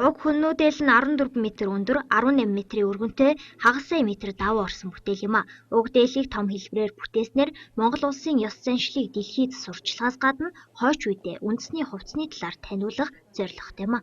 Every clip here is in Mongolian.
Уг хүннүүдээс нь 14 м өндөр, 18 м өргөнтэй, хагас сая метр даваа орсон бүтээл юм а. Уг дээлийг том хэлбэрээр бүтээснээр Монгол улсын ёс заншлыг дэлхийд сурчлагаас гадна хойч үедээ үндэсний хувцсны талаар таниулах зорилготой юм а.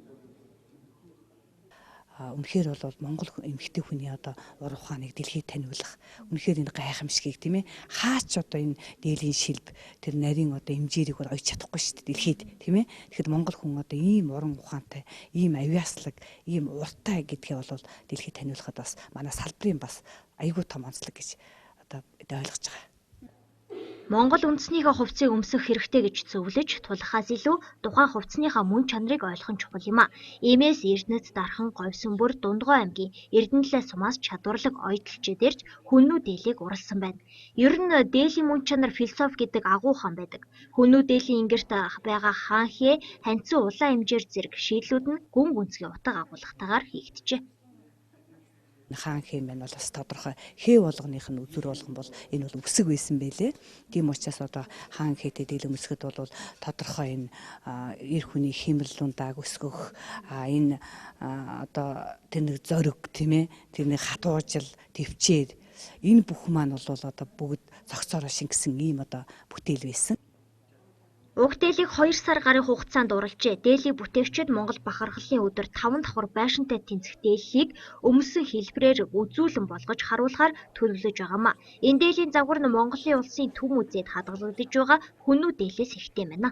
Үнэхээр бол Монгол эмэгтэй хүний одоо ур ухааныг дэлхийд таниулах үнэхээр энэ гайхамшигыг тийм ээ хаач одоо энэ дээлийн шилб тэр нарийн одоо эмжээрийг бол ойж чадахгүй шүү дээ дэлхийд тийм ээ. Тэгэхэд Монгол хүн одоо ийм уран ухаантай, ийм авиаслаг, ийм урттай гэдгээ бол дэлхийд таниулахад бас манай салбарын бас айгүй том онцлог гэж одоо ойлгож байгаа. Монгол үндэснийхээ хувцсыг өмсөх хэрэгтэй гэж зөвлөж тулахаас илүү тухайн хувцсныхаа мөн чанарыг ойлгох нь чухал юм а. Иймээс Эрдэнэт дархан Говьсөнбөр Дундгой аймгийн Эрдэнэлээ сумаас чадварлаг оёдлчид ирж хүннүү дээлийг уралсан байна. Ер нь дээлийн мөн чанар философи гэдэг агуу хаан байдаг. Хүннүү дээлийн ингэрт байгаа хаан хээ ханьцсан улаан эмжээр зэрэг шийдлүүд нь гүн гүнзгий утга агуулгатайгаар хийгджээ. Хаан хээ маань бол бас тодорхой хээ болгоных нь үзүр болгон бол энэ бол өсөг байсан байлээ. Тийм учраас одоо хаан хээтэй дийлэн өсгөд бол тодорхой энэ эр хүний хэмрэл ундааг өсгөх энэ одоо тэр нэг зориг тийм ээ тэр нэг хатуужил төвчээр энэ бүх маань бол одоо бүгд цогцоороо шингэсэн ийм одоо бүтээл байсан. Уг дээлийг 2 сар гарын хугацаанд уралжээ. Дээлийн бүтээгчид Монгол бахархлын өдөр 5 давхар байшинтай тэнцэх дээлийг өмсөн хэлбэрээр үзүүлэн болгож харуулахаар төлөвлөж байгаамаа. Энэ дээлийн загвар нь Монголын улсын төв музейд хадгалагдаж байгаа хүннүү дээлээс ихтэй байна.